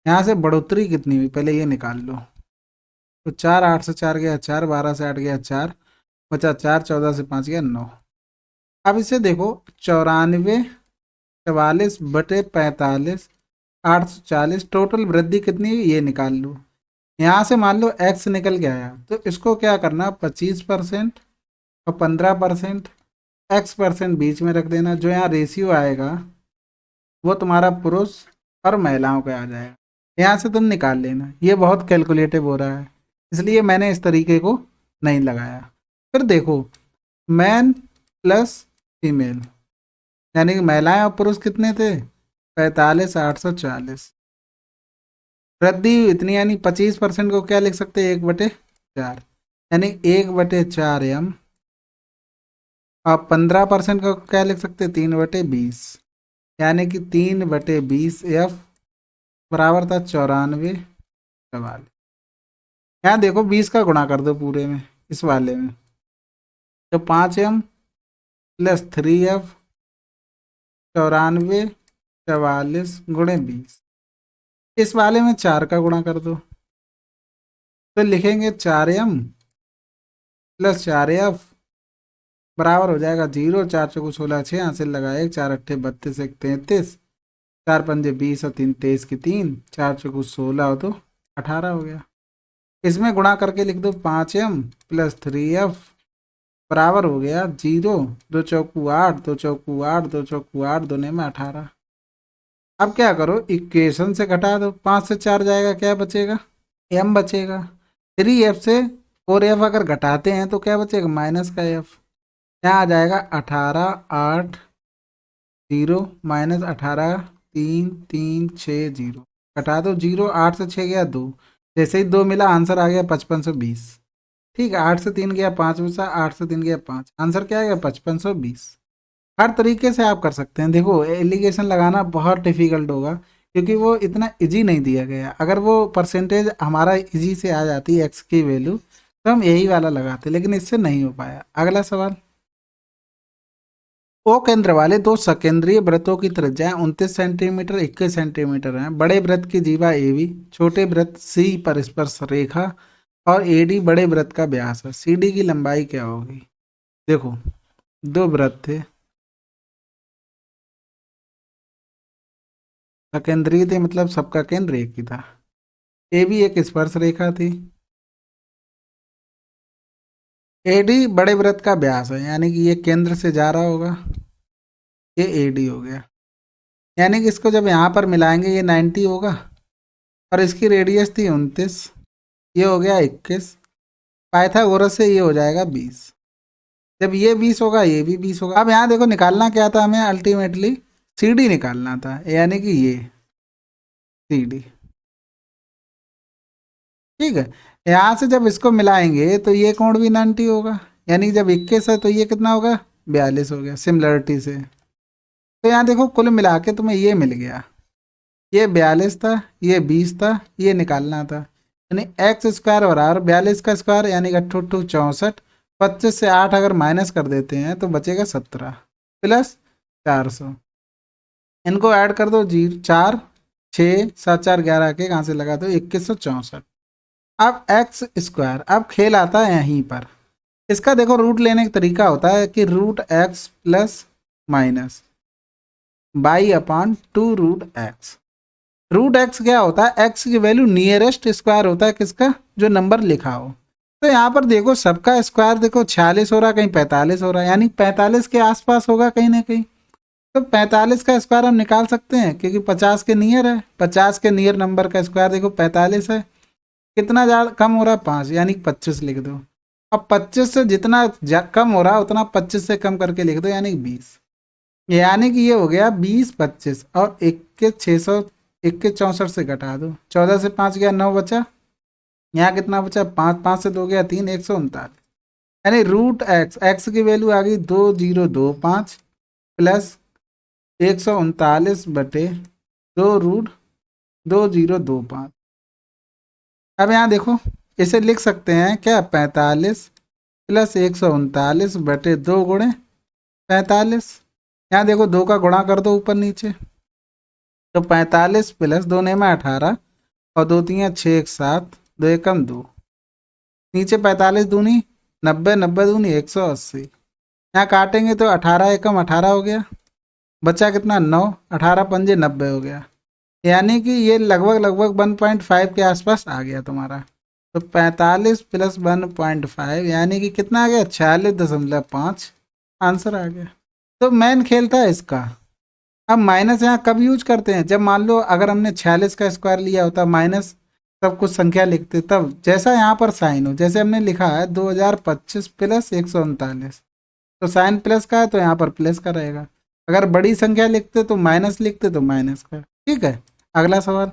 यहाँ से बढ़ोतरी कितनी हुई पहले ये निकाल लो, तो 4, 8 से 4 गया 4, 12 से 8 गया 4, बचा 4, 14 से 5 गया 9। अब इसे देखो, 94 44/45 840, टोटल वृद्धि कितनी हुई ये निकाल लो। यहाँ से मान लो x निकल के आया, तो इसको क्या करना, 25% और 15%, x% बीच में रख देना, जो यहाँ रेशियो आएगा वो तुम्हारा पुरुष और महिलाओं का आ जाएगा। यहाँ से तुम निकाल लेना, ये बहुत कैलकुलेटिव हो रहा है, इसलिए मैंने इस तरीके को नहीं लगाया। फिर देखो, मैन प्लस फीमेल, यानी कि महिलाएं और पुरुष कितने थे, 45 840, वृद्धि इतनी, यानी 25% को क्या लिख सकते हैं, 1/4, यानी 1/4m, और 15% को क्या लिख सकते हैं, 3/20, यानी कि 3/20f बराबर था 94/44। यहाँ देखो 20 का गुणा कर दो पूरे में, इस वाले में, तो 5m + 3f 94/44 गुणे 20, इस वाले में 4 का गुणा कर दो, तो लिखेंगे 4m + 4f बराबर हो जाएगा 0, 4 चौको 16 6, यहाँ से लगाए 1, 4 अट्ठे 32, 1 33, 4 पंजे 20 और 3 23 की 3, 4 चौको 16 हो तो 18 हो गया। इसमें गुणा करके लिख दो 5m + 3f बराबर हो गया 0, 2 चौकू 8, 2 चौकू 8, 2 चौकू 8, दोनों में 18। अब क्या करो, इक्वेशन से घटा दो, 5 से 4 जाएगा, क्या बचेगा, m बचेगा। 3f से 4f अगर घटाते हैं तो क्या बचेगा, माइनस का f, यहाँ आ जाएगा 18 8 0 माइनस 18 3 3 6 0, घटा दो 0, 8 से 6 गया 2, जैसे ही 2 मिला आंसर आ गया 5520। ठीक है, 8 से 3 गया 5 बचा, 8 से 3 गया 5, आंसर क्या आएगा 5520। हर तरीके से आप कर सकते हैं। देखो एलिगेशन लगाना बहुत डिफिकल्ट होगा क्योंकि वो इतना इजी नहीं दिया गया। अगर वो परसेंटेज हमारा इजी से आ जाती एक्स की वैल्यू तो हम यही वाला लगाते, लेकिन इससे नहीं हो पाया। अगला सवाल, ओ केंद्र वाले दो सकेंद्रीय वृत्तों की त्रिज्या 29 सेंटीमीटर 21 सेंटीमीटर है। बड़े वृत्त की जीवा ए बी, छोटे वृत्त सी पर स्पर्श रेखा और ए डी बड़े वृत्त का व्यास है। सी डी की लंबाई क्या होगी? देखो दो वृत्त थे, सकेंद्रीय थे मतलब सबका केंद्र एक ही था। ए बी एक स्पर्श रेखा थी। ए डी बड़े वृत्त का व्यास है, यानी कि ये केंद्र से जा रहा होगा, ये ए डी हो गया। यानी कि इसको जब यहाँ पर मिलाएंगे ये 90 होगा और इसकी रेडियस थी 29, ये हो गया 21। पाइथागोरस से ये हो जाएगा 20। जब ये 20 होगा ये भी 20 होगा। अब यहाँ देखो निकालना क्या था हमें, अल्टीमेटली सी डी निकालना था, यानी कि ये सी डी। ठीक है, यहाँ से जब इसको मिलाएंगे तो ये कोण भी 90 होगा, यानी जब 21 है तो ये कितना होगा 42 हो गया सिमिलरिटी से। तो यहाँ देखो कुल मिला के तुम्हें ये मिल गया, ये 42 था, ये 20 था, ये निकालना था। यानी एक्स स्क्वायर बराबर 42 का स्क्वायर यानी कि 64। 25 से 8 अगर माइनस कर देते हैं तो बचेगा 17 प्लस 400। इनको ऐड कर दो, 4 6 7 4 11 के कहाँ से लगा दो 2164। अब एक्स स्क्वायर, अब खेल आता है यहीं पर। इसका देखो रूट लेने का तरीका होता है कि root X plus minus by upon 2 root X. Root X क्या होता है, एक्स की वैल्यू नियरेस्ट स्क्वायर होता है किसका, जो नंबर लिखा हो। तो यहाँ पर देखो सबका स्क्वायर देखो 46 हो रहा है, कहीं 45 हो रहा है, यानी 45 के आसपास होगा कहीं ना कहीं। तो 45 का स्क्वायर हम निकाल सकते हैं क्योंकि 50 के नियर है। 50 के नियर नंबर का स्क्वायर देखो 45 है। कितना ज्यादा कम हो रहा है 5, यानी 25 लिख दो। अब 25 से जितना कम हो रहा है उतना 25 से कम करके लिख दो, यानी 20। यानी कि ये हो गया 20 25 और 21 64 से घटा दो, 14 से 5 गया 9 बचा। यहाँ कितना बचा 5, 5 से 2 गया 3, 139। यानी रूट एक्स, एक्स की वैल्यू आ गई 2025 प्लस 139 बटे 2 रूट 2025। अब यहाँ देखो इसे लिख सकते हैं क्या, 45 प्लस 139 बटे 2 गुणे 45। यहाँ देखो 2 का गुणा कर दो ऊपर नीचे, तो 45 प्लस 2 ने में 18 और 2 3 6 1 7 2 एकम 2, नीचे 45 दूनी 90 90 दूनी 180। यहाँ काटेंगे तो 18 एकम 18 हो गया, बचा कितना 9, 18 पंजे 90 हो गया। यानी कि ये लगभग लगभग 1.5 के आसपास आ गया तुम्हारा। तो 45 प्लस 1.5 यानी कि कितना आ गया 46.5 आंसर आ गया। तो मेन खेल था इसका। अब माइनस यहाँ कब यूज करते हैं, जब मान लो अगर हमने 46 का स्क्वायर लिया होता माइनस तब कुछ संख्या लिखते, तब जैसा यहाँ पर साइन हो, जैसे हमने लिखा है 2025 प्लस 139, तो साइन प्लस का है तो यहाँ पर प्लस का रहेगा। अगर बड़ी संख्या लिखते तो माइनस लिखते तो माइनस का। ठीक है, अगला सवाल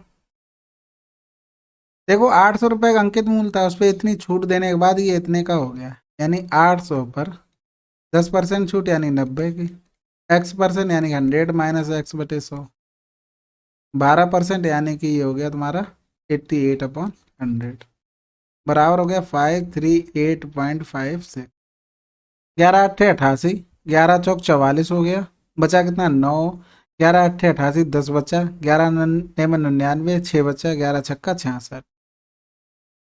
देखो 800 रुपये का अंकित मूल्य था, उस पर इतनी छूट देने के बाद ये इतने का हो गया, यानी 800 पर 10% छूट यानी 90 की, एक्स परसेंट यानी 100 माइनस एक्स बटे 100, 12% यानी कि ये हो गया तुम्हारा 88/100 बराबर हो गया 538.56। 11 8 88, 11 चौक 44 हो गया, बचा कितना 9, 11 8 88 10 बचा, 11 9 99 6 बचा, 11 छक्का 66।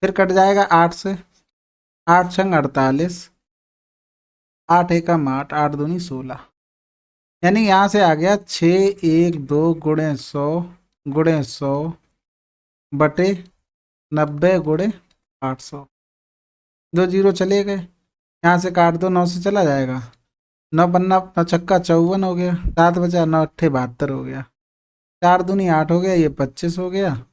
फिर कट जाएगा 8 से, 8 छंग 48, 8 एकम 8, 8 दूनी 16। यानी यहाँ से आ गया 6 1 2 गुणे 100 गुणे 100 बटे 90 गुणे 800। 2 जीरो चले गए, यहाँ से काट दो, 9 से चला जाएगा, 9 पन्ना 9 छक्का 54 हो गया, 7 बचा 9 अट्ठे 72 हो गया, 4 दूनी 8 हो गया, ये 25 हो गया,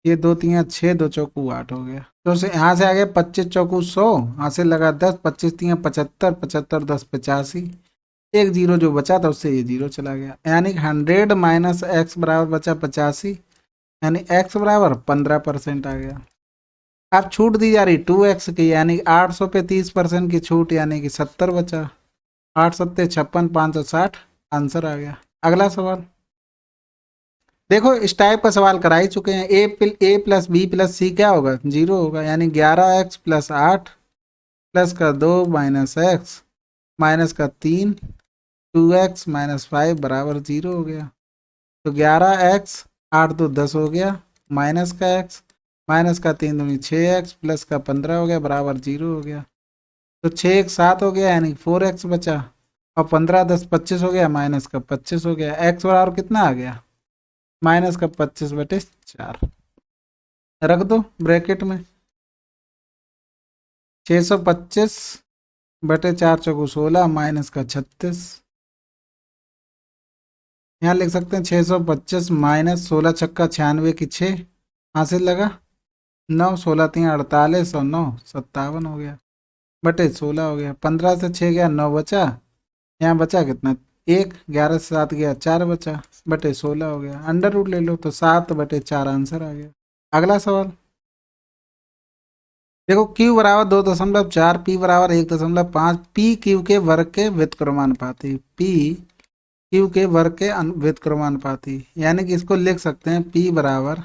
ये 2 3 6 2 चौकू 8 हो गया। तो यहाँ से आ गया 25 चौकू 100, यहाँ से लगा 10, 25 3 75, 75 10 85, एक जीरो जो बचा था उससे ये जीरो चला गया, यानी 100 माइनस एक्स बराबर बचा 85, यानी एक्स बराबर 15% आ गया। अब छूट दी जा रही 2x की, यानी 800 पे 30% की छूट, यानी कि 70 बचा। 8 सत्ते 56, 560 आंसर आ गया। अगला सवाल देखो, इस टाइप का सवाल करा ही चुके हैं। ए प्लस बी प्लस सी क्या होगा? 0 होगा, यानी 11x प्लस 8 प्लस का 2 माइनस एक्स माइनस का 3 2x माइनस 5 बराबर 0 हो गया। तो 11x 8 तो 10 हो गया, माइनस का x माइनस का 3 दूनी 6x प्लस का 15 हो गया बराबर 0 हो गया। तो 6 एक 7 हो गया, यानी 4x बचा, और 15 10 25 हो गया, माइनस का 25 हो गया। x बराबर कितना आ गया? माइनस का 25/4 रख दो ब्रैकेट में। 625/4 चौको 16 माइनस का 36। यहाँ लिख सकते हैं 625 माइनस 16 छक्का 96 की 6 हासिल लगा 9, 16 3 48 और 9 57 हो गया बटे 16 हो गया। 15 से 6 गया 9 बचा, यहाँ बचा कितना? 1, 11 से 7 गया 4 बचा बटे 16 हो गया। अंडर रूट ले लो तो 7/4 आंसर आ गया। अगला सवाल देखो, Q बराबर 2.4, P बराबर 1.5, P Q के वर्ग के व्युत्क्रमानुपाती, P Q के वर्ग के व्युत्क्रमानुपाती, यानी कि इसको लिख सकते हैं P बराबर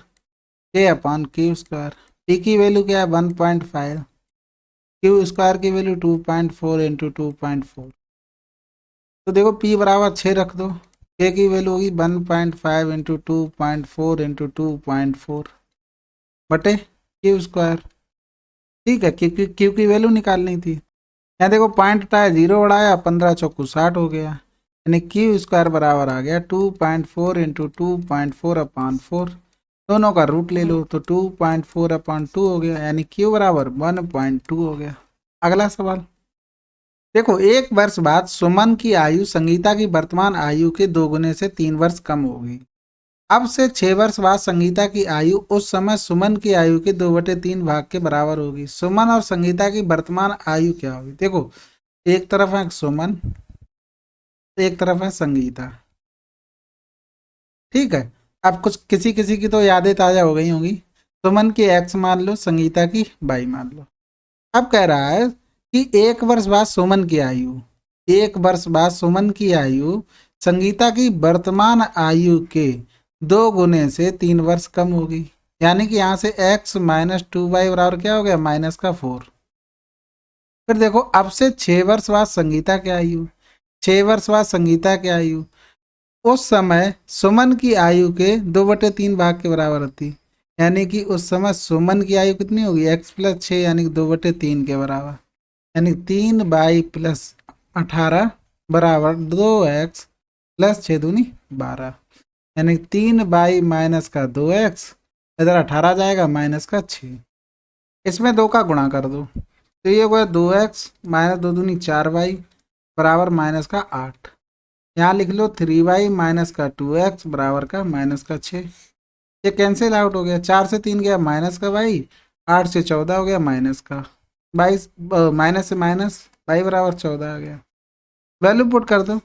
K/Q²। P की वैल्यू क्या है? 1.5, Q स्क्वायर की वैल्यू 2.4 इंटू 2.4। तो देखो P बराबर 6 रख दो, K की वैल्यू होगी 1.5 इंटू 2.4 इंटू 2.4 बटे Q²। ठीक है, क्यू की वैल्यू निकालनी थी। यहाँ देखो पॉइंट उठाया 0 उड़ाया, 15 चौकू 60 हो गया, यानी Q² बराबर आ गया 2.4 इंटू 2.4/4। दोनों का रूट ले लो तो 2.4/2 हो गया, यानी Q बराबर 1.2 हो गया। अगला सवाल देखो, 1 वर्ष बाद सुमन की आयु संगीता की वर्तमान आयु के 2 गुने से 3 वर्ष कम होगी। अब से 6 वर्ष बाद संगीता की आयु उस समय सुमन की आयु के 2/3 भाग के बराबर होगी। सुमन और संगीता की वर्तमान आयु क्या होगी? देखो, एक तरफ है सुमन, एक तरफ है संगीता। ठीक है, अब कुछ किसी किसी की तो यादें ताजा हो गई होंगी। सुमन की x मान लो, संगीता की y मान लो। अब कह रहा है कि 1 वर्ष बाद सुमन की आयु, 1 वर्ष बाद सुमन की आयु संगीता की वर्तमान आयु के 2 गुने से 3 वर्ष कम होगी, यानी कि यहाँ से x माइनस 2y बराबर क्या हो गया? माइनस का 4। फिर देखो, अब से 6 वर्ष बाद संगीता की आयु, 6 वर्ष बाद संगीता की आयु उस समय सुमन की आयु के 2/3 भाग के बराबर होती, यानी कि उस समय सुमन की आयु कितनी होगी? x प्लस 6, यानी कि 2/3 के बराबर, यानी 3y प्लस 18 बराबर 2x प्लस 6 दूनी 12, यानी 3y माइनस का 2x, इधर 18 जाएगा माइनस का 6, इसमें 2 का गुणा कर दो तो ये होगा 2x माइनस 2 दूनी 4y बराबर माइनस का 8। यहाँ लिख लो 3y माइनस का 2x बराबर का माइनस का 6। ये कैंसिल आउट हो गया, 4 से 3 गया माइनस का y, 8 से 14 हो गया माइनस का 22, माइनस से माइनस y बराबर 14 आ गया। वैल्यू पुट कर दो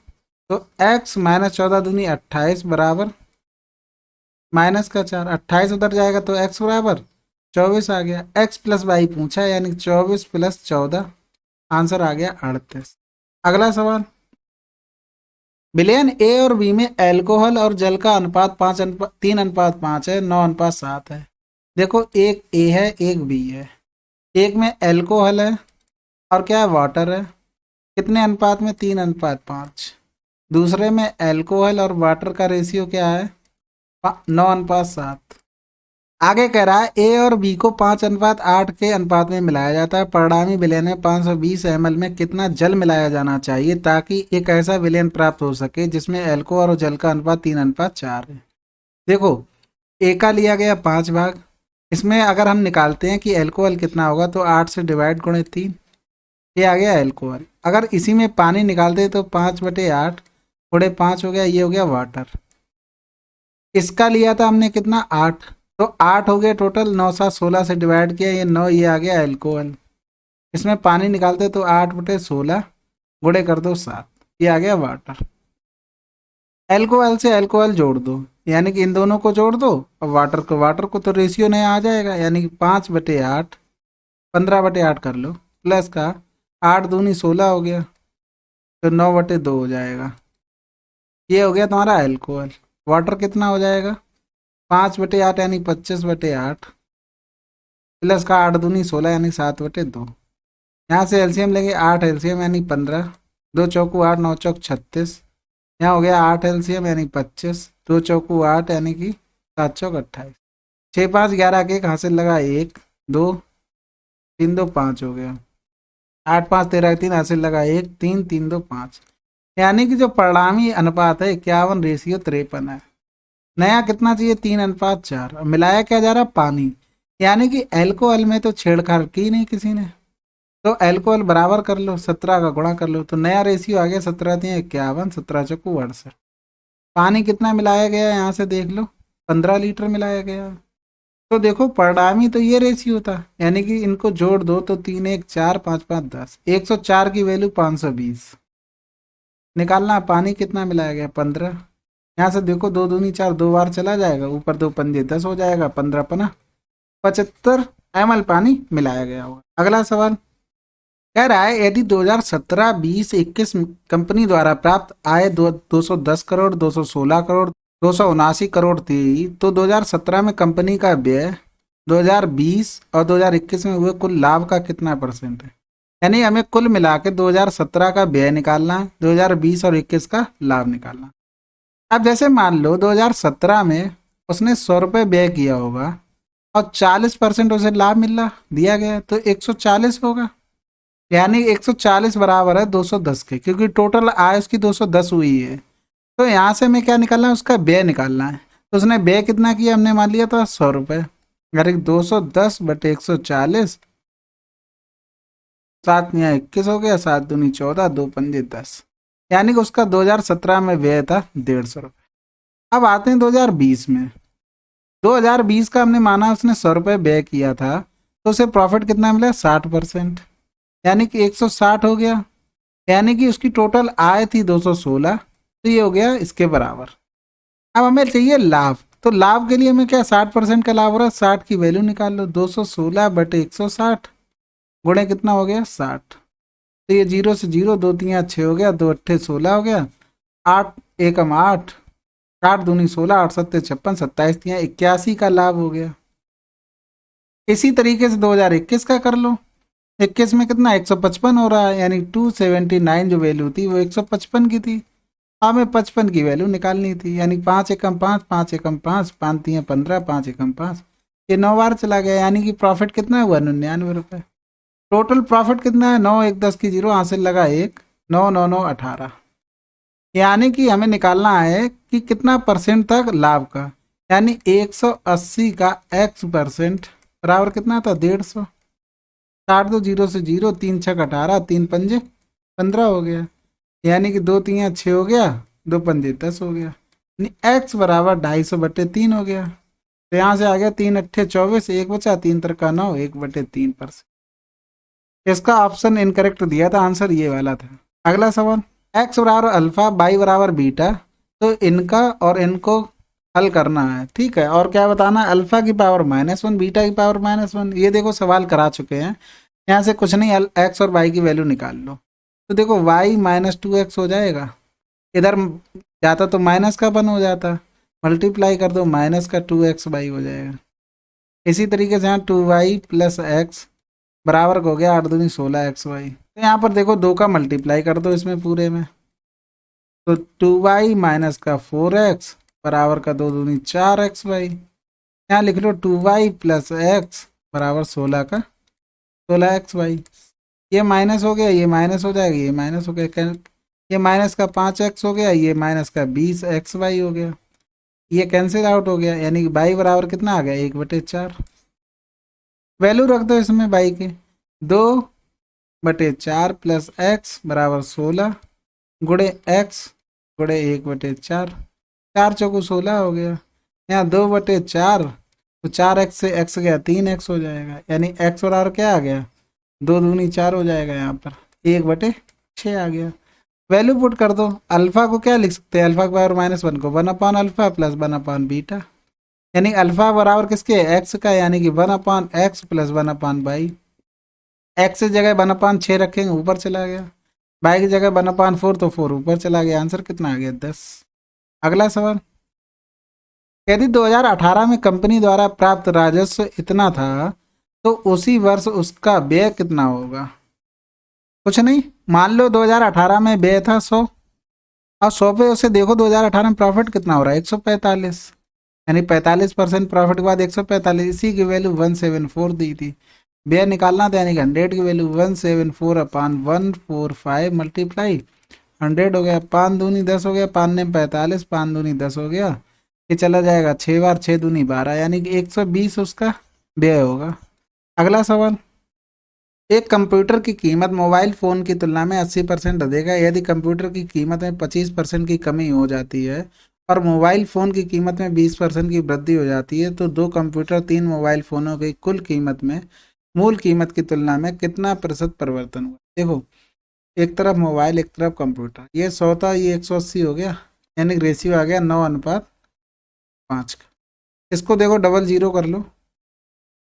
तो x माइनस 14 दूनी 28 बराबर माइनस का 4, 28 उधर जाएगा तो x बराबर 24 आ गया। x प्लस y पूछा, यानी 24 प्लस 14 आंसर आ गया 38। अगला सवाल, विलयन ए और बी में एल्कोहल और जल का अनुपात 3:5 है, 9:7 है। देखो, एक ए है एक बी है, एक में एल्कोहल है और क्या है? वाटर है। कितने अनुपात में? 3:5। दूसरे में एल्कोहल और वाटर का रेशियो क्या है? 9:7। आगे कह रहा है ए और बी को 5:8 के अनुपात में मिलाया जाता है। परिणामी विलयन में 520 ml में कितना जल मिलाया जाना चाहिए ताकि एक ऐसा विलयन प्राप्त हो सके जिसमें एल्कोहल और जल का अनुपात 3:4 है। देखो, ए का लिया गया 5 भाग, इसमें अगर हम निकालते हैं कि एल्कोहल कितना होगा तो 8 से डिवाइड गुणे 3, ये आ गया एल्कोहल। अगर इसी में पानी निकालते तो 5/8 गुणे 5 हो गया, ये हो गया वाटर। इसका लिया था हमने कितना? 8, तो 8 हो गया टोटल। 9 7 16 से डिवाइड किया, ये 9, ये आ गया एल्कोहल। इसमें पानी निकालते तो 8/16 गुणे कर दो 7, ये आ गया वाटर। एल्कोहल से एल्कोहल जोड़ दो, यानी कि इन दोनों को जोड़ दो और वाटर को तो रेशियो नया आ जाएगा, यानी कि 5/8 15/8 कर लो, प्लस का 8 दूनी 16 हो गया, तो 9/2 हो जाएगा। ये हो गया तुम्हारा एल्कोहल। वाटर कितना हो जाएगा, 5/8 यानी 25/8, प्लस का 8 दूनी 16 यानी 7/2। यहाँ से एलसीएम लेंगे, 8 एलसीएम यानी 15, 2 चौकू 8, 9 चौक 36। यहाँ हो गया 8 एलसीएम यानी 25, 2 चौकू 8 यानी कि 7 चौक 28। 6 5 11 के एक हासिल लगा, 1 2 3 2 5 हो गया। 8 5 13 3 हासिल लगा, 1 3 3 2 5। यानी कि जो परिणामी अनुपात है 51:53 है। नया कितना चाहिए, 3:4। और मिलाया क्या जा रहा, पानी। यानी कि एल्कोहल में तो छेड़छाड़ की नहीं किसी ने, तो एल्कोहल बराबर कर लो, 17 का गुणा कर लो, तो नया रेशियो आ गया 17 3 51, 17 चौको 68। पानी कितना मिलाया गया यहाँ से देख लो, 15 लीटर मिलाया गया। तो देखो परिणामी तो ये रेशियो था, यानी कि इनको जोड़ दो तो 3 1 4 5 5 10, 104 की वैल्यू 520 निकालना। पानी कितना मिलाया गया, 15। यहाँ से देखो 2 दूनी 4, 2 बार चला जाएगा, ऊपर 2 पंजे 10 हो जाएगा, 15 पना 75 ml पानी मिलाया गया होगा। अगला सवाल कह रहा है यदि 2017 20 21 कंपनी द्वारा प्राप्त आय 210 करोड़ 216 करोड़ 279 करोड़ थी, तो 2017 में कंपनी का व्यय 2020 और 2021 में हुए कुल लाभ का कितना परसेंट है। यानी हमें कुल मिला के 2017 का व्यय निकालना है, 2020 और 21 का लाभ निकालना। अब जैसे मान लो 2017 में उसने 100 रुपये व्यय किया होगा और 40% उसे लाभ मिला दिया गया, तो 140 होगा। यानी 140 बराबर है 210 के, क्योंकि टोटल आय उसकी 210 हुई है। तो यहाँ से हमें क्या निकालना है, उसका व्यय निकालना है। तो उसने व्यय कितना किया, हमने मान लिया था 100 रुपये, अगर 210/140, 7 या 21 हो गया, 7 दूनी 14, 2 पंजे 10, यानी कि उसका 2017 में व्यय था 150 रुपये। अब आते हैं 2020 में। 2020 का हमने माना उसने 100 रुपये व्यय किया था, तो उसे प्रॉफिट कितना मिला, 60%, यानी कि 160 हो गया। यानी कि उसकी टोटल आय थी 216, तो ये हो गया इसके बराबर। अब हमें चाहिए लाभ, तो लाभ के लिए हमें क्या 60% का लाभ हो रहा है, 60 की वैल्यू निकाल लो, 216/160 गुणे कितना हो गया 60। तो ये 0 से 0, 2 3 6 हो गया, 2 8 16 हो गया, 8 1 8, 8 दूनी 16, 8 7 56, 27 3 81 का लाभ हो गया। इसी तरीके से 2021 का कर लो। 21 में कितना 155 हो रहा है, यानी 279 जो वैल्यू थी वो 155 की थी। हमें 55 की वैल्यू निकालनी थी, यानी 5 एकम 5, 5 एकम 5, 5 3 15, 5 एकम 5, ये 9 बार चला गया। यानी कि प्रॉफिट कितना हुआ, 99 रुपये। टोटल प्रॉफिट कितना है, 9 1 10 की 0 हासिल लगा 1, 9 9 9 18। यानी कि हमें निकालना है कि कितना परसेंट तक लाभ का, यानी 180 का x% बराबर कितना था, 150। 60 दो 0 से 0, 3 6 18, 3 पंजे 15 हो गया, यानी कि 2 3 6 हो गया, 2 पंजे 10 हो गया, x बराबर 250/3 हो गया। तो यहाँ से आ गया 3 8 24, 1 बचा, 3 3 9, 1/3%। इसका ऑप्शन इनकरेक्ट दिया था, आंसर ये वाला था। अगला सवाल, x बराबर अल्फा, y बराबर बीटा, तो इनका और इनको हल करना है, ठीक है। और क्या बताना, अल्फा की पावर -1, बीटा की पावर -1। ये देखो सवाल करा चुके हैं, यहाँ से कुछ नहीं, x और y की वैल्यू निकाल लो। तो देखो y -2x हो जाएगा, इधर जाता तो माइनस का 1 हो जाता, मल्टीप्लाई कर दो, -2xy हो जाएगा। इसी तरीके से यहाँ 2y + x बराबर हो गया 8 दूनी 16xy। तो यहाँ पर देखो 2 का मल्टीप्लाई कर दो इसमें पूरे में, तो 2y - 4x बराबर का 2 दूनी 4xy। यहाँ लिख लो 2y + x बराबर 16 का 16xy। ये माइनस हो गया, ये माइनस हो जाएगा, ये माइनस हो गया, ये माइनस का 5x हो गया, ये माइनस का 20xy हो गया, ये कैंसिल आउट हो गया। यानी कि y बराबर कितना आ गया, 1/4। वैल्यू रख दो इसमें y के, 2/4 + x बराबर 16 गुणे x गुणे 1/4, 4 चौको 16 हो गया। यहाँ 2/4, तो 4x से x गया 3x हो जाएगा, यानी x बराबर क्या आ गया, 2 दूनी 4 हो जाएगा, यहाँ पर 1/6 आ गया। वैल्यू पुट कर दो, अल्फा को क्या लिख सकते हैं, अल्फा के पावर -1 को 1/अल्फा + 1/बीटा, यानी अल्फा बराबर किसके, x का, यानी कि 1/x + 1/y। एक्स की जगह 1/6 रखेंगे, ऊपर चला गया। वाई की जगह 1/4 तो 4 ऊपर चला गया। आंसर कितना आ गया? 10। अगला सवाल, यदि 2018 में कंपनी द्वारा प्राप्त राजस्व इतना था तो उसी वर्ष उसका व्यय कितना होगा? कुछ नहीं, मान लो 2018 में व्यय था 100, और 100 पे उसे देखो 2018 में प्रॉफिट कितना हो रहा है? 145, यानी 45% प्रॉफिट के बाद 145, इसी की वैल्यू 174 दी थी। व्यय निकालना था, यानी 100 की वैल्यू 174 अपान 145 मल्टीप्लाई 100 हो गया। 5 दूनी 10 हो गया, 5 ने 45, 5 दूनी 10 हो गया। ये चला जाएगा 6 बार, 6 दूनी 12, यानी कि 120 उसका व्यय होगा। अगला सवाल, एक कंप्यूटर की कीमत मोबाइल फ़ोन की तुलना में 80% अधिक है। यदि कंप्यूटर की कीमत में 25% की कमी हो जाती है और मोबाइल फ़ोन की कीमत में 20% की वृद्धि हो जाती है तो दो कंप्यूटर 3 मोबाइल फ़ोनों की कुल कीमत में मूल कीमत की तुलना में कितना प्रतिशत परिवर्तन हुआ? देखो, एक तरफ मोबाइल एक तरफ कंप्यूटर, ये 100 था, ये 180 हो गया, यानी रेशियो आ गया 9:5 का। इसको देखो डबल जीरो कर लो,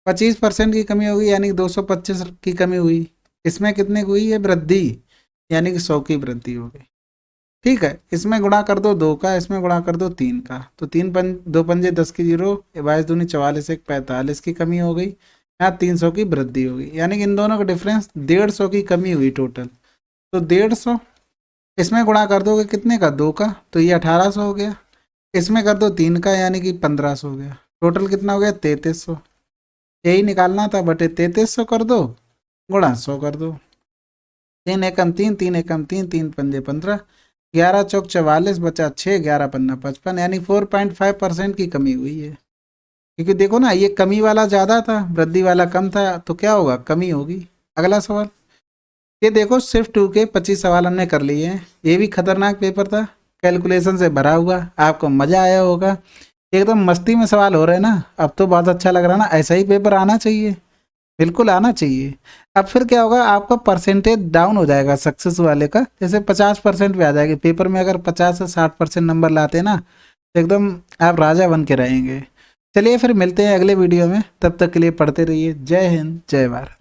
25% की कमी होगी, यानी कि 225 की कमी हुई। इसमें कितने की हुई है? वृद्धि, यानी कि 100 की वृद्धि हो गई। ठीक है, इसमें गुणा कर दो 2 का, इसमें गुणा कर दो 3 का, तो 2 पंजे 10 की 0, 22 दूनी 44, 1 45 की कमी हो गई। यहाँ 300 की वृद्धि हो गई, यानी कि इन दोनों का डिफरेंस 150 की कमी हुई टोटल। तो 150 इसमें गुणा कर दोगे कितने का? 2 का, तो ये 1800 हो गया। इसमें कर दो 3 का, यानी कि 1500 हो गया। टोटल कितना हो गया? 3300। यही निकालना था, बटे 3300 कर दो, गुणा 100 कर दो। 3 एकम 3, 3 एकम 3, 3 पंजे 15, 11 चौक 44, बचा 6, 11 पन्ना 55, यानी 4.5% की कमी हुई है। क्योंकि देखो ना, ये कमी वाला ज़्यादा था, वृद्धि वाला कम था, तो क्या होगा? कमी होगी। अगला सवाल, ये देखो सिर्फ 2 के 25 सवाल हमने कर लिए हैं। ये भी खतरनाक पेपर था, कैलकुलेशन से भरा हुआ। आपको मज़ा आया होगा, एकदम मस्ती में सवाल हो रहे हैं ना। अब तो बहुत अच्छा लग रहा है ना, ऐसा ही पेपर आना चाहिए, बिल्कुल आना चाहिए। अब फिर क्या होगा, आपका परसेंटेज डाउन हो जाएगा सक्सेस वाले का, जैसे 50% पे आ जाएगी। पेपर में अगर 50 से 60% नंबर लाते ना तो एकदम आप राजा बन के रहेंगे। चलिए फिर मिलते हैं अगले वीडियो में, तब तक के लिए पढ़ते रहिए। जय हिंद, जय भारत।